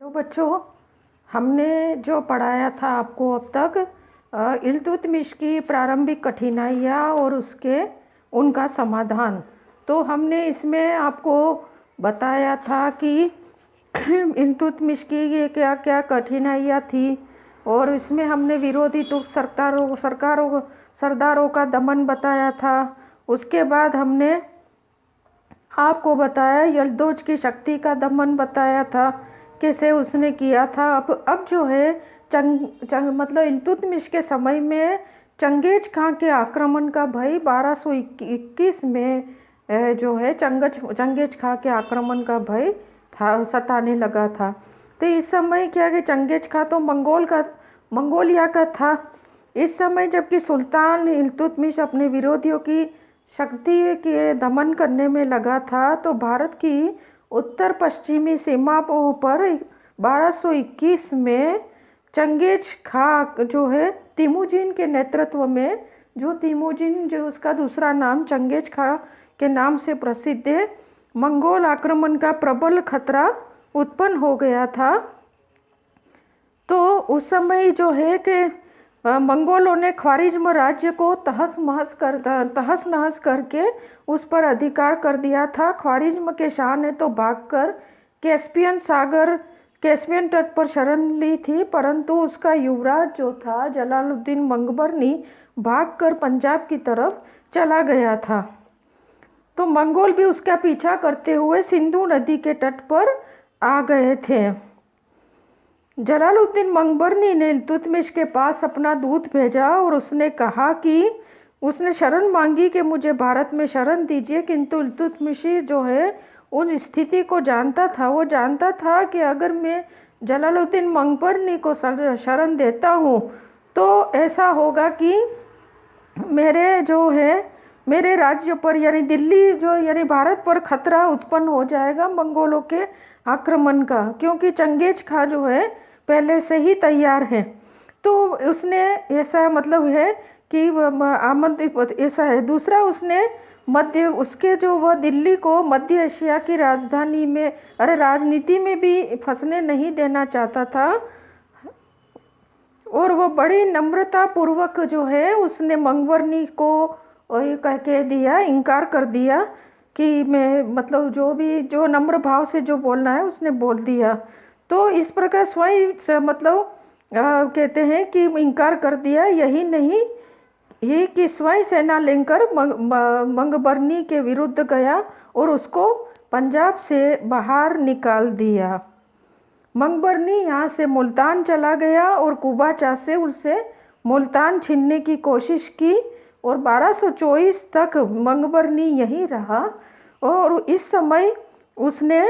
तो बच्चों, हमने जो पढ़ाया था आपको अब तक इल्तुतमिश की प्रारंभिक कठिनाइयाँ और उनका समाधान। तो हमने इसमें आपको बताया था कि इल्तुतमिश की ये क्या क्या कठिनाइयाँ थी, और इसमें हमने विरोधी तुर्क सरदारों का दमन बताया था। उसके बाद हमने आपको बताया यल्दौज की शक्ति का दमन बताया था, कैसे उसने किया था। अब जो है मतलब इल्तुतमिश के समय में चंगेज खां के आक्रमण का भय 1221 में जो है चंगेज खां के आक्रमण का भय था, सताने लगा था। तो इस समय क्या कि चंगेज खां तो मंगोलिया का था। इस समय जबकि सुल्तान इल्तुतमिश अपने विरोधियों की शक्ति के दमन करने में लगा था, तो भारत की उत्तर पश्चिमी सीमाओं पर 1221 में चंगेज खां जो है तिमुजिन के नेतृत्व में, जो उसका दूसरा नाम चंगेज खां के नाम से प्रसिद्ध है, मंगोल आक्रमण का प्रबल खतरा उत्पन्न हो गया था। तो उस समय जो है कि मंगोलों ने ख्वारिज्म राज्य को तहस नहस करके उस पर अधिकार कर दिया था। ख्वारिज्म के शाह ने तो भागकर कैस्पियन तट पर शरण ली थी, परंतु उसका युवराज जो था जलालुद्दीन मंगबरनी भागकर पंजाब की तरफ चला गया था। तो मंगोल भी उसका पीछा करते हुए सिंधु नदी के तट पर आ गए थे। जलालुद्दीन मंगबरनी ने इल्तुतमिश के पास अपना दूत भेजा और उसने कहा कि उसने शरण मांगी कि मुझे भारत में शरण दीजिए, किंतु इल्तुतमिश जो है उन स्थिति को जानता था। वो जानता था कि अगर मैं जलालुद्दीन मंगबरनी को शरण देता हूँ तो ऐसा होगा कि मेरे राज्य पर यानी दिल्ली यानी भारत पर खतरा उत्पन्न हो जाएगा मंगोलों के आक्रमण का, क्योंकि चंगेज खां जो है पहले से ही तैयार है। तो उसने ऐसा मतलब है कि आमंत्रित ऐसा है। दूसरा, उसने वह दिल्ली को मध्य एशिया की राजधानी में राजनीति में भी फंसने नहीं देना चाहता था, और वो बड़ी नम्रता पूर्वक जो है उसने मंगबरनी को कह के दिया, इनकार कर दिया कि मैं मतलब जो नम्र भाव से जो बोलना है उसने बोल दिया। तो इस प्रकार स्वयं से मतलब कहते हैं कि इनकार कर दिया। यही नहीं, ये कि स्वयं सेना लेकर मंगबरनी के विरुद्ध गया और उसको पंजाब से बाहर निकाल दिया। मंगबरनी यहाँ से मुल्तान चला गया और कुबाचा से उससे मुल्तान छीनने की कोशिश की, और 1224 तक मंगबरनी यहीं रहा। और इस समय उसने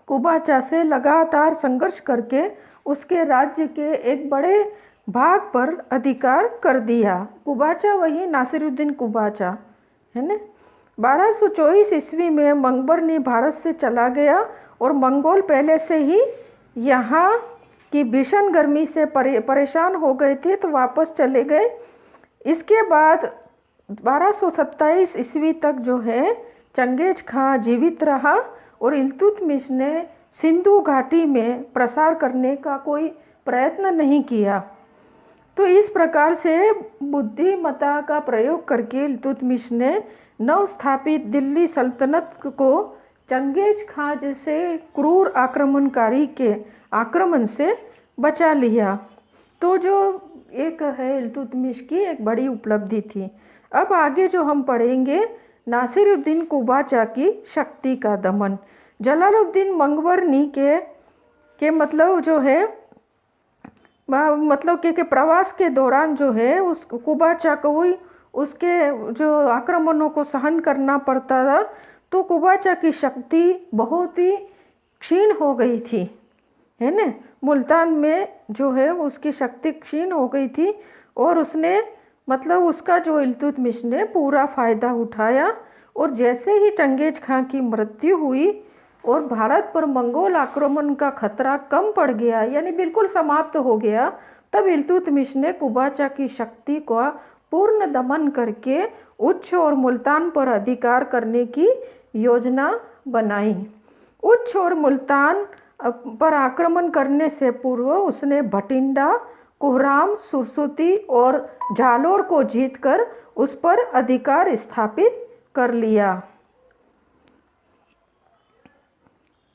कुबाचा से लगातार संघर्ष करके उसके राज्य के एक बड़े भाग पर अधिकार कर दिया। कुबाचा वही नासिरुद्दीन कुबाचा है ना। 1224 ईस्वी में मंगबरनी भारत से चला गया, और मंगोल पहले से ही यहाँ की भीषण गर्मी से परेशान हो गए थे, तो वापस चले गए। इसके बाद 1227 ईस्वी तक जो है चंगेज खां जीवित रहा, और इल्तुतमिश ने सिंधु घाटी में प्रसार करने का कोई प्रयत्न नहीं किया। तो इस प्रकार से बुद्धिमत्ता का प्रयोग करके इल्तुतमिश ने नवस्थापित दिल्ली सल्तनत को चंगेज खां जैसे क्रूर आक्रमणकारी के आक्रमण से बचा लिया। तो जो एक है इल्तुतमिश की एक बड़ी उपलब्धि थी। अब आगे जो हम पढ़ेंगे नासिरुद्दीन कुबाचा की शक्ति का दमन। जलालुद्दीन मंगबरनी के मतलब जो है मतलब के प्रवास के दौरान जो है उस कुबाचा को उसके जो आक्रमणों को सहन करना पड़ता था, तो कुबाचा की शक्ति बहुत ही क्षीण हो गई थी, है ना। मुल्तान में जो है उसकी शक्ति क्षीण हो गई थी, और उसने मतलब उसका जो इल्तुतमिश ने पूरा फ़ायदा उठाया। और जैसे ही चंगेज खां की मृत्यु हुई और भारत पर मंगोल आक्रमण का खतरा कम पड़ गया, यानी बिल्कुल समाप्त हो गया, तब इल्तुतमिश ने कुबाचा की शक्ति का पूर्ण दमन करके उच्च और मुल्तान पर अधिकार करने की योजना बनाई। उच्च और मुल्तान पर आक्रमण करने से पूर्व उसने भटिंडा, कुहराम, सुरसुती और जालोर को जीतकर उस पर अधिकार स्थापित कर लिया।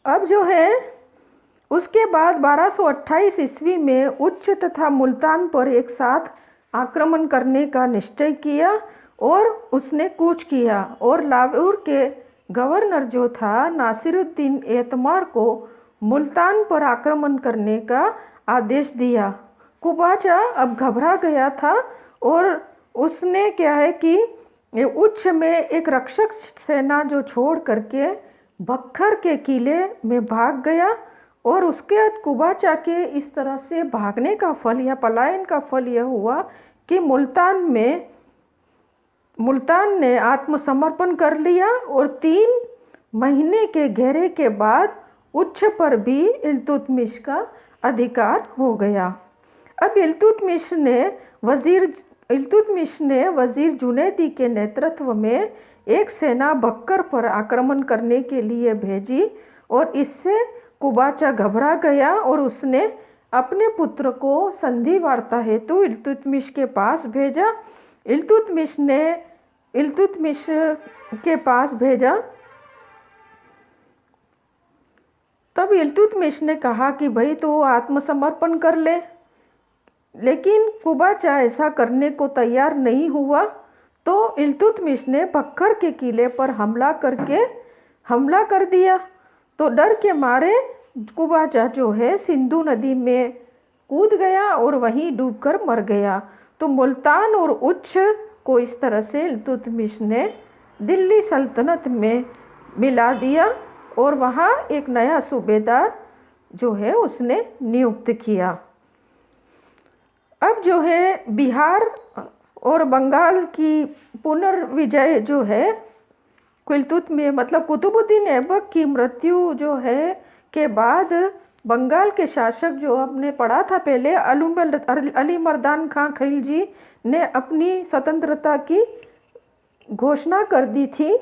अब जो है उसके बाद 1228 ईस्वी में उच्च तथा मुल्तान पर एक साथ आक्रमण करने का निश्चय किया और उसने कूच किया और लाहौर के गवर्नर जो था नासिरुद्दीन एतमार को मुल्तान पर आक्रमण करने का आदेश दिया। कुबाचा अब घबरा गया था और उसने क्या है कि उच्च में एक रक्षक सेना जो छोड़ करके बख्तर के किले में भाग गया और उसके बाद कुबाचा के इस तरह से भागने का फल या पलायन का फल यह हुआ कि मुल्तान ने आत्मसमर्पण कर लिया और 3 महीने के घेरे के बाद उच्च पर भी इल्तुतमिश का अधिकार हो गया। अब इल्तुतमिश ने वज़ीर जुनैदी के नेतृत्व में एक सेना बक्कर पर आक्रमण करने के लिए भेजी और इससे कुबाचा घबरा गया और उसने अपने पुत्र को संधि वार्ता हेतु इल्तुतमिश के पास भेजा। इल्तुतमिश के पास भेजा तब इल्तुतमिश ने कहा कि भाई तो आत्मसमर्पण कर ले, लेकिन कुबाचा ऐसा करने को तैयार नहीं हुआ। तो इल्तुतमिश ने बक्कर के किले पर हमला कर दिया। तो डर के मारे कुबाचा जो है सिंधु नदी में कूद गया और वहीं डूबकर मर गया। तो मुल्तान और उच्च को इस तरह से इल्तुतमिश ने दिल्ली सल्तनत में मिला दिया और वहाँ एक नया सूबेदार जो है उसने नियुक्त किया। अब जो है बिहार और बंगाल की पुनर्विजय जो है कुतुबुद्दीन ऐबक की मृत्यु जो है के बाद बंगाल के शासक जो हमने पढ़ा था पहले अली मर्दान खां खिलजी ने अपनी स्वतंत्रता की घोषणा कर दी थी।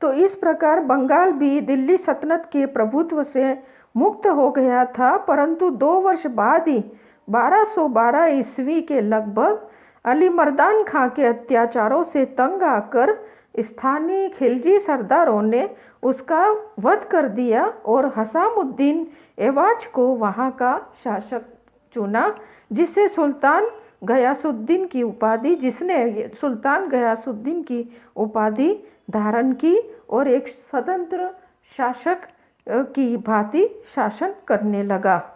तो इस प्रकार बंगाल भी दिल्ली सल्तनत के प्रभुत्व से मुक्त हो गया था, परंतु 2 वर्ष बाद ही 1212 ईस्वी के लगभग अली मर्दान खां के अत्याचारों से तंग आकर स्थानीय खिलजी सरदारों ने उसका वध कर दिया और हसामुद्दीन एवाज को वहाँ का शासक चुना, जिसने सुल्तान गयासुद्दीन की उपाधि धारण की और एक स्वतंत्र शासक की भांति शासन करने लगा।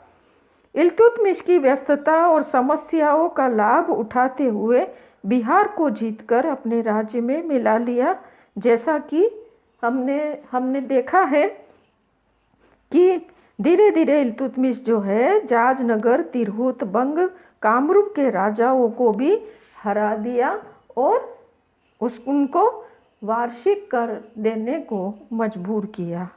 इल्तुतमिश की व्यस्तता और समस्याओं का लाभ उठाते हुए बिहार को जीतकर अपने राज्य में मिला लिया। जैसा कि हमने देखा है कि धीरे धीरे इल्तुतमिश जो है जाजनगर, तिरहुत, बंग, कामरूप के राजाओं को भी हरा दिया और उनको वार्षिक कर देने को मजबूर किया।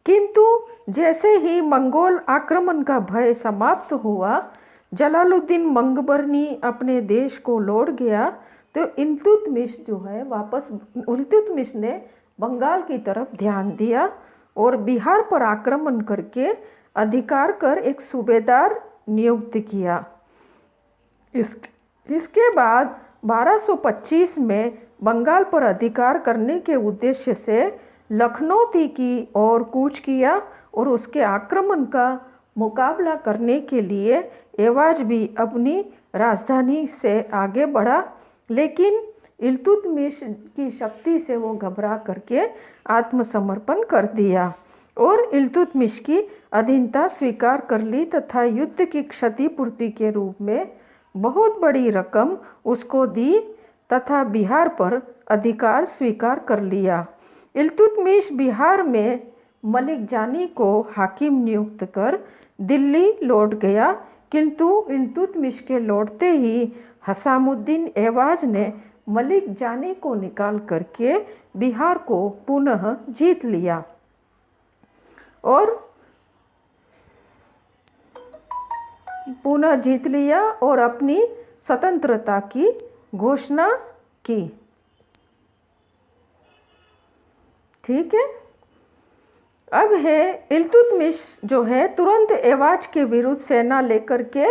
किंतु जैसे ही मंगोल आक्रमण का भय समाप्त हुआ, जलालुद्दीन मंगबरनी अपने देश को लौट गया, तो इल्तुतमिश ने बंगाल की तरफ ध्यान दिया और बिहार पर आक्रमण करके अधिकार कर एक सूबेदार नियुक्त किया। इसके बाद 1225 में बंगाल पर अधिकार करने के उद्देश्य से लखनऊ की ओर कूच किया और उसके आक्रमण का मुकाबला करने के लिए एवाज भी अपनी राजधानी से आगे बढ़ा, लेकिन इल्तुतमिश की शक्ति से वो घबरा करके आत्मसमर्पण कर दिया और इल्तुतमिश की अधीनता स्वीकार कर ली तथा युद्ध की क्षतिपूर्ति के रूप में बहुत बड़ी रकम उसको दी तथा बिहार पर अधिकार स्वीकार कर लिया। इल्तुतमिश बिहार में मलिक जानी को हाकिम नियुक्त कर दिल्ली लौट गया, किंतु इल्तुतमिश के लौटते ही हसामुद्दीन एवाज ने मलिक जानी को निकाल करके बिहार को पुनः जीत लिया और अपनी स्वतंत्रता की घोषणा की। ठीक है। अब है इल्तुतमिश जो है तुरंत एवाज के विरुद्ध सेना लेकर के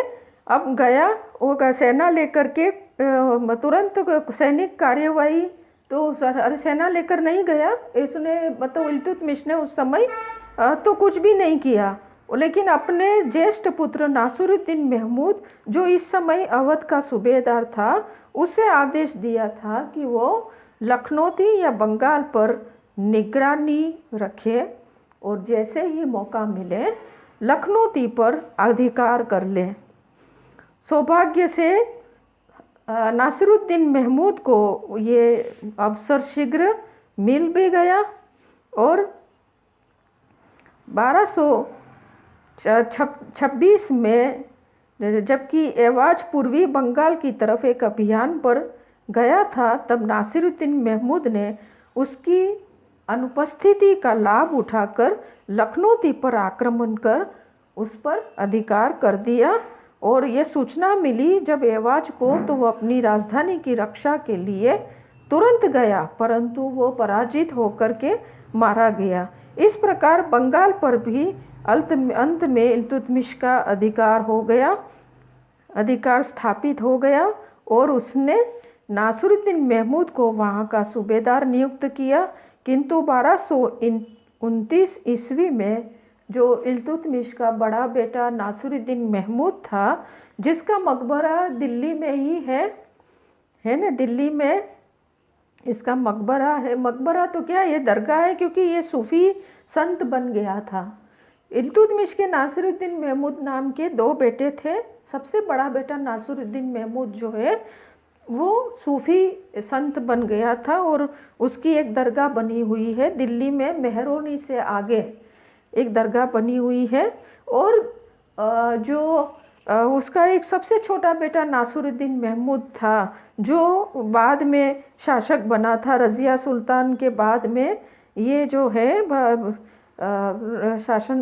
अब गया। वो सेना लेकर के तुरंत सैनिक कार्यवाही तो सेना लेकर नहीं गया इसने, मतलब इल्तुतमिश ने उस समय तो कुछ भी नहीं किया, लेकिन अपने ज्येष्ठ पुत्र नासिरुद्दीन महमूद जो इस समय अवध का सूबेदार था उसे आदेश दिया था कि वो लखनौती या बंगाल पर निगरानी रखे और जैसे ही मौका मिले लखनौती पर अधिकार कर ले। सौभाग्य से नासिरुद्दीन महमूद को ये अवसर शीघ्र मिल भी गया और 1226 में जबकि एवाज पूर्वी बंगाल की तरफ एक अभियान पर गया था तब नासिरुद्दीन महमूद ने उसकी अनुपस्थिति का लाभ उठाकर लखनौती पर आक्रमण कर उस पर अधिकार कर दिया। और ये सूचना मिली जब एवाज को तो वो अपनी राजधानी की रक्षा के लिए तुरंत गया, परंतु वो पराजित होकर के मारा गया। इस प्रकार बंगाल पर भी अंत में इल्तुतमिश का अधिकार स्थापित हो गया और उसने नासिरुद्दीन महमूद को वहाँ का सूबेदार नियुक्त किया। किंतु 1229 ईस्वी में जो इल्तुतमिश का बड़ा बेटा नासिरुद्दीन महमूद था जिसका मकबरा दिल्ली में ही है ना, दिल्ली में इसका मकबरा है। मकबरा तो क्या ये दरगाह है, क्योंकि ये सूफी संत बन गया था। इल्तुतमिश के नासिरुद्दीन महमूद नाम के 2 बेटे थे। सबसे बड़ा बेटा नासिरुद्दीन महमूद जो है वो सूफी संत बन गया था और उसकी एक दरगाह बनी हुई है दिल्ली में, मेहरोनी से आगे एक दरगाह बनी हुई है। और उसका एक सबसे छोटा बेटा नासिरुद्दीन महमूद था जो बाद में शासक बना था। रज़िया सुल्तान के बाद में ये जो है शासक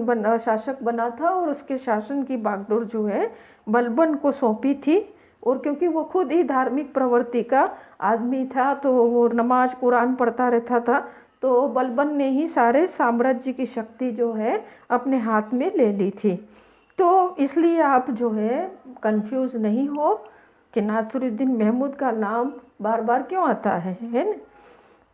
बना था और उसके शासन की बागडोर जो है बलबन को सौंपी थी। और क्योंकि वो खुद ही धार्मिक प्रवृत्ति का आदमी था तो वो नमाज कुरान पढ़ता रहता था, तो बलबन ने ही सारे साम्राज्य की शक्ति जो है अपने हाथ में ले ली थी। तो इसलिए आप जो है कंफ्यूज नहीं हो कि नासिरुद्दीन महमूद का नाम बार बार क्यों आता है ना।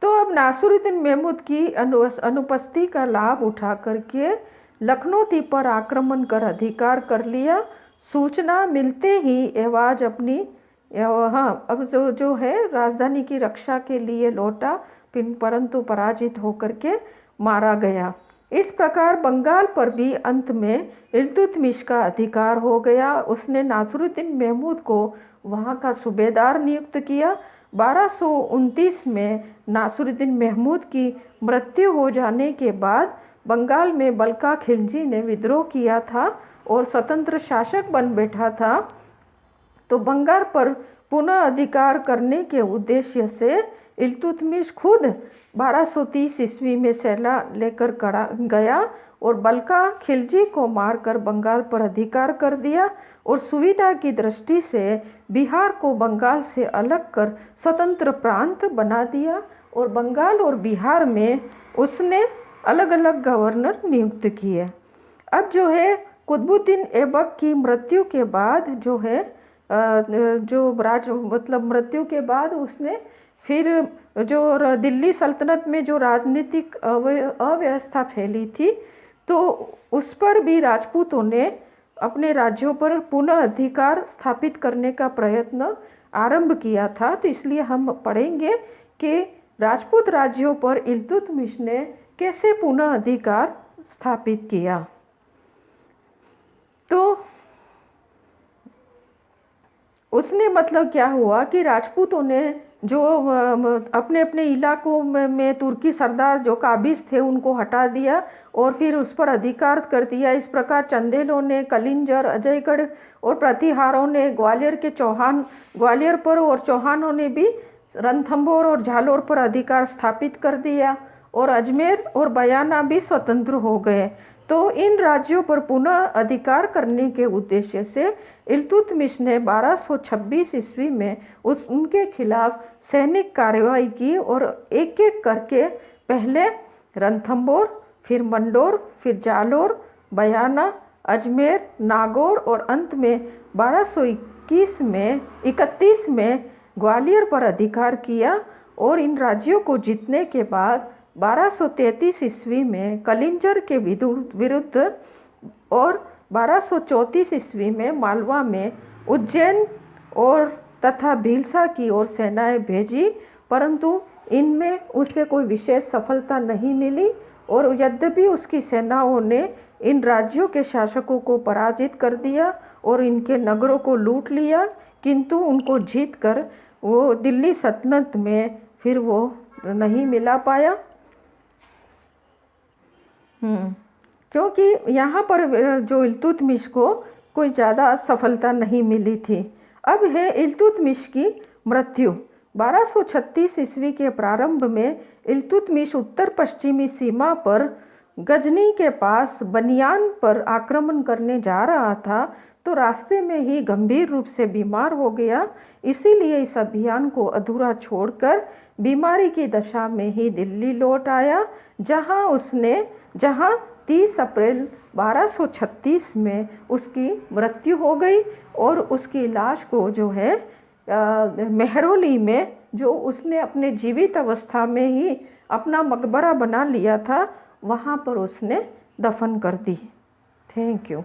तो अब नासिरुद्दीन महमूद की अनुपस्थिति का लाभ उठा करके लखनौती पर आक्रमण कर अधिकार कर लिया। सूचना मिलते ही एवाज अपनी अब जो है राजधानी की रक्षा के लिए लौटा, परंतु पराजित होकर के मारा गया। इस प्रकार बंगाल पर भी अंत में इल्तुतमिश का अधिकार हो गया। उसने नासिरुद्दीन महमूद को वहाँ का सूबेदार नियुक्त किया। 1229 में नासिरुद्दीन महमूद की मृत्यु हो जाने के बाद बंगाल में बल्का खिलजी ने विद्रोह किया था और स्वतंत्र शासक बन बैठा था। तो बंगाल पर पुनः अधिकार करने के उद्देश्य से इल्तुतमिश खुद 1230 ईस्वी में सेना लेकर गया और बल्का खिलजी को मारकर बंगाल पर अधिकार कर दिया और सुविधा की दृष्टि से बिहार को बंगाल से अलग कर स्वतंत्र प्रांत बना दिया और बंगाल और बिहार में उसने अलग अलग गवर्नर नियुक्त किए। अब जो है कुतुबुद्दीन ऐबक की मृत्यु के बाद जो है मृत्यु के बाद उसने फिर जो दिल्ली सल्तनत में जो राजनीतिक अव्यवस्था फैली थी तो उस पर भी राजपूतों ने अपने राज्यों पर पुनः अधिकार स्थापित करने का प्रयत्न आरंभ किया था। तो इसलिए हम पढ़ेंगे कि राजपूत राज्यों पर इल्तुतमिश ने कैसे पुनः अधिकार स्थापित किया। तो उसने मतलब क्या हुआ कि राजपूतों ने जो अपने अपने इलाकों में तुर्की सरदार जो काबिज थे उनको हटा दिया और फिर उस पर अधिकार कर दिया। इस प्रकार चंदेलों ने, कलिंजर, अजयगढ़ और प्रतिहारों ने ग्वालियर पर और चौहानों ने भी रणथंभौर और झालोर पर अधिकार स्थापित कर दिया और अजमेर और बयाना भी स्वतंत्र हो गए। तो इन राज्यों पर पुनः अधिकार करने के उद्देश्य से इल्तुतमिश ने 1226 ईस्वी में उनके खिलाफ सैनिक कार्रवाई की और एक एक करके पहले रणथंभौर, फिर मंडोर, फिर जालोर, बयाना, अजमेर, नागौर और अंत में 1231 में ग्वालियर पर अधिकार किया। और इन राज्यों को जीतने के बाद 1233 ईस्वी में कलिंजर के विरुद्ध और 1234 ईस्वी में मालवा में उज्जैन और तथा भीलसा की ओर सेनाएं भेजी, परंतु इनमें उसे कोई विशेष सफलता नहीं मिली। और यद्यपि उसकी सेनाओं ने इन राज्यों के शासकों को पराजित कर दिया और इनके नगरों को लूट लिया, किंतु उनको जीत कर वो दिल्ली सल्तनत में फिर वो नहीं मिला पाया। क्योंकि यहाँ पर जो इल्तुतमिश को कोई ज़्यादा सफलता नहीं मिली थी। अब है इल्तुतमिश की मृत्यु। 1236 ईस्वी के प्रारंभ में इल्तुतमिश उत्तर पश्चिमी सीमा पर गजनी के पास बनियान पर आक्रमण करने जा रहा था, तो रास्ते में ही गंभीर रूप से बीमार हो गया। इसीलिए इस अभियान को अधूरा छोड़कर बीमारी की दशा में ही दिल्ली लौट आया, जहां 30 अप्रैल 1236 में उसकी मृत्यु हो गई। और उसकी लाश को जो है मेहरौली में, जो उसने अपने जीवित अवस्था में ही अपना मकबरा बना लिया था, वहाँ पर उसने दफन कर दी। Thank you.